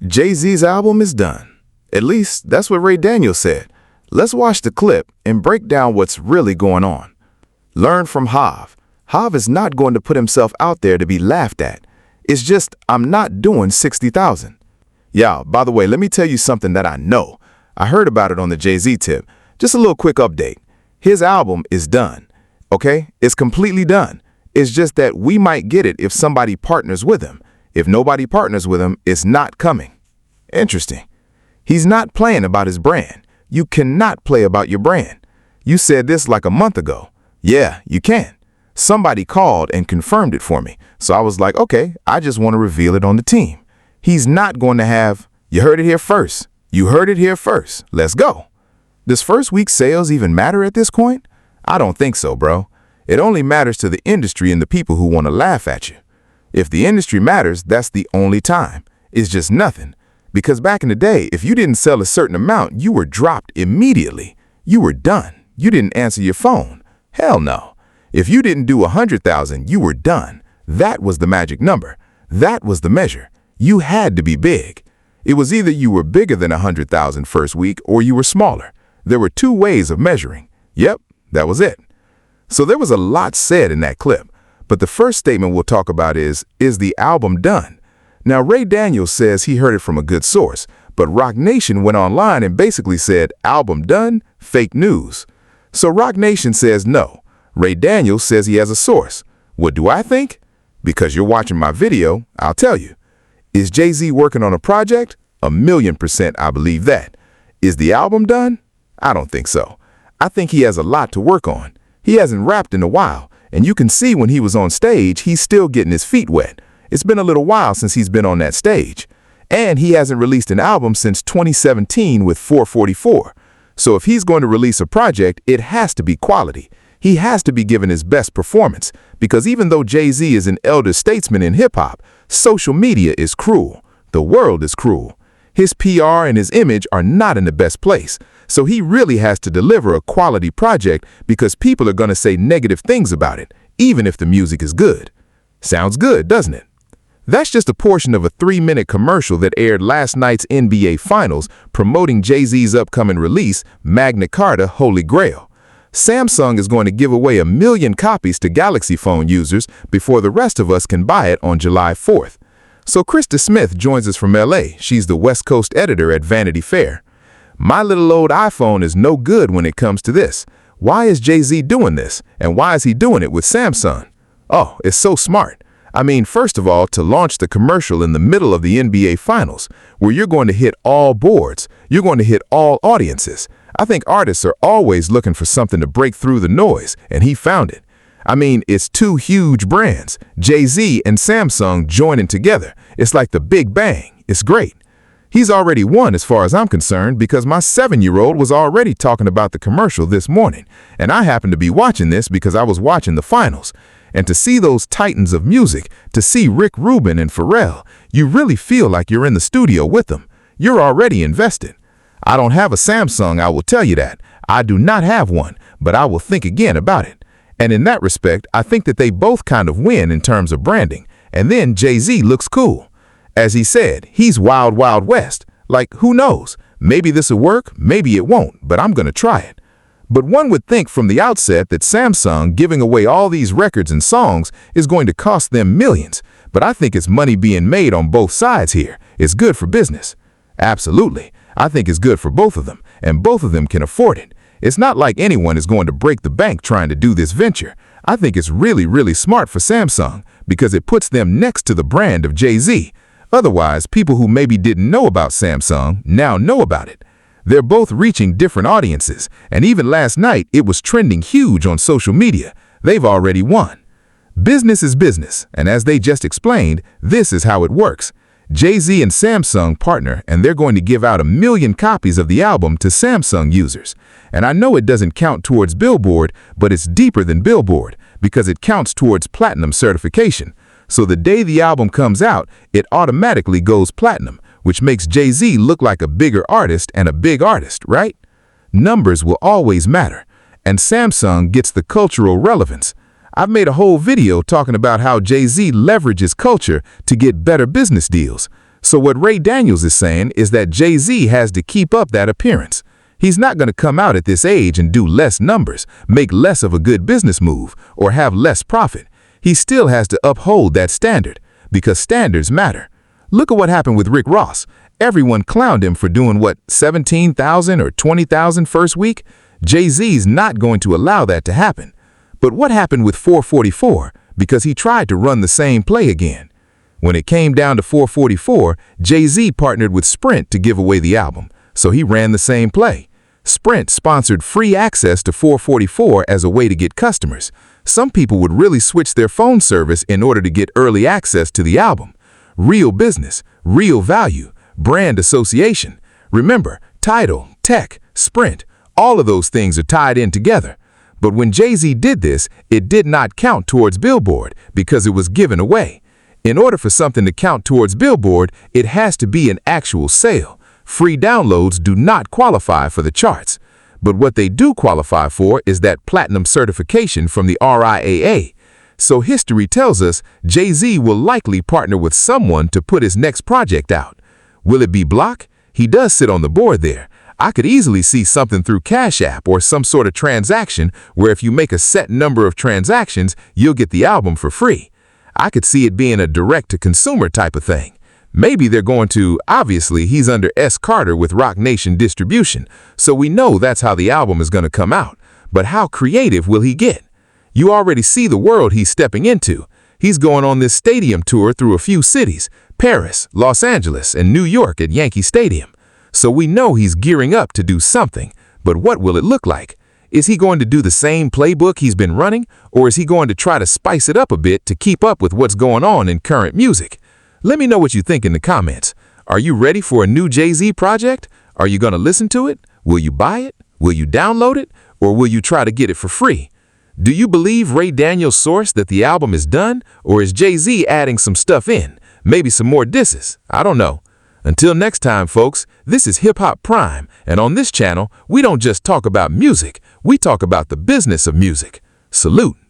Jay-Z's album is done. At least, that's what Ray Daniels said. Let's watch the clip and break down what's really going on. Learn from Hav. Hav is not going to put himself out there to be laughed at. It's just, I'm not doing 60,000. Yeah, by the way, let me tell you something that I know. I heard about it on the Jay-Z tip. Just a little quick update. His album is done. Okay? It's completely done. It's just that we might get it if somebody partners with him. If nobody partners with him, it's not coming. Interesting. He's not playing about his brand. You cannot play about your brand. You said this like a month ago. Yeah, you can. Somebody called and confirmed it for me. So I was like, okay, I just want to reveal it on the team. He's not going to have, you heard it here first. You heard it here first. Let's go. Does first week sales even matter at this point? I don't think so, bro. It only matters to the industry and the people who want to laugh at you. If the industry matters, that's the only time. It's just nothing. Because back in the day, if you didn't sell a certain amount, you were dropped immediately. You were done. You didn't answer your phone. Hell no. If you didn't do 100,000, you were done. That was the magic number. That was the measure. You had to be big. It was either you were bigger than 100,000 first week or you were smaller. There were two ways of measuring. Yep, that was it. So there was a lot said in that clip. But the first statement we'll talk about is the album done? Now, Ray Daniels says he heard it from a good source, but Roc Nation went online and basically said, album done? Fake news. So Roc Nation says no. Ray Daniels says he has a source. What do I think? Because you're watching my video, I'll tell you. Is Jay-Z working on a project? 1,000,000% I believe that. Is the album done? I don't think so. I think he has a lot to work on. He hasn't rapped in a while, and you can see when he was on stage, he's still getting his feet wet. It's been a little while since he's been on that stage. And he hasn't released an album since 2017 with 444. So if he's going to release a project, it has to be quality. He has to be given his best performance, because even though Jay-Z is an elder statesman in hip-hop, social media is cruel. The world is cruel. His PR and his image are not in the best place. So he really has to deliver a quality project because people are going to say negative things about it, even if the music is good. Sounds good, doesn't it? That's just a portion of a 3-minute commercial that aired last night's NBA Finals promoting Jay-Z's upcoming release, Magna Carta Holy Grail. Samsung is going to give away 1 million copies to Galaxy phone users before the rest of us can buy it on July 4th. So Krista Smith joins us from LA. She's the West Coast editor at Vanity Fair. My little old iPhone is no good when it comes to this. Why is Jay-Z doing this? And why is he doing it with Samsung? Oh, it's so smart. I mean, first of all, to launch the commercial in the middle of the NBA Finals, where you're going to hit all boards, you're going to hit all audiences. I think artists are always looking for something to break through the noise, and he found it. I mean, it's two huge brands, Jay-Z and Samsung joining together. It's like the Big Bang. It's great. He's already won as far as I'm concerned because my 7-year-old was already talking about the commercial this morning, and I happened to be watching this because I was watching the finals. And to see those titans of music, to see Rick Rubin and Pharrell, you really feel like you're in the studio with them. You're already invested. I don't have a Samsung, I will tell you that. I do not have one, but I will think again about it. And in that respect, I think that they both kind of win in terms of branding. And then Jay-Z looks cool. As he said, he's wild, wild west. Like, who knows? Maybe this will work, maybe it won't, but I'm going to try it. But one would think from the outset that Samsung giving away all these records and songs is going to cost them millions. But I think it's money being made on both sides here. It's good for business. Absolutely. I think it's good for both of them, and both of them can afford it. It's not like anyone is going to break the bank trying to do this venture. I think it's really, really smart for Samsung because it puts them next to the brand of Jay-Z. Otherwise, people who maybe didn't know about Samsung now know about it. They're both reaching different audiences, and even last night it was trending huge on social media. They've already won. Business is business, and as they just explained, this is how it works. Jay-Z and Samsung partner, and they're going to give out 1 million copies of the album to Samsung users. And I know it doesn't count towards Billboard, but it's deeper than Billboard because it counts towards platinum certification. So the day the album comes out, it automatically goes platinum, which makes Jay-Z look like a bigger artist and a big artist, right? Numbers will always matter, and Samsung gets the cultural relevance. I've made a whole video talking about how Jay-Z leverages culture to get better business deals. So what Ray Daniels is saying is that Jay-Z has to keep up that appearance. He's not going to come out at this age and do less numbers, make less of a good business move, or have less profit. He still has to uphold that standard, because standards matter. Look at what happened with Rick Ross. Everyone clowned him for doing what, 17,000 or 20,000 first week? Jay-Z's not going to allow that to happen. But what happened with 444? Because he tried to run the same play again. When it came down to 444, Jay-Z partnered with Sprint to give away the album, so he ran the same play. Sprint sponsored free access to 444 as a way to get customers. Some people would really switch their phone service in order to get early access to the album. Real business, real value, brand association. Remember, title, tech, Sprint, all of those things are tied in together. But when Jay-Z did this, it did not count towards Billboard because it was given away. In order for something to count towards Billboard, it has to be an actual sale. Free downloads do not qualify for the charts. But what they do qualify for is that platinum certification from the RIAA. So history tells us Jay-Z will likely partner with someone to put his next project out. Will it be Block? He does sit on the board there. I could easily see something through Cash App or some sort of transaction where if you make a set number of transactions, you'll get the album for free. I could see it being a direct-to-consumer type of thing. Maybe they're going to, obviously, he's under S. Carter with Roc Nation distribution, so we know that's how the album is going to come out. But how creative will he get? You already see the world he's stepping into. He's going on this stadium tour through a few cities, Paris, Los Angeles, and New York at Yankee Stadium. So we know he's gearing up to do something, but what will it look like? Is he going to do the same playbook he's been running, or is he going to try to spice it up a bit to keep up with what's going on in current music? Let me know what you think in the comments. Are you ready for a new Jay-Z project? Are you going to listen to it? Will you buy it? Will you download it? Or will you try to get it for free? Do you believe Ray Daniels' source that the album is done? Or is Jay-Z adding some stuff in? Maybe some more disses? I don't know. Until next time, folks, this is Hip Hop Prime, and on this channel, we don't just talk about music, we talk about the business of music. Salute.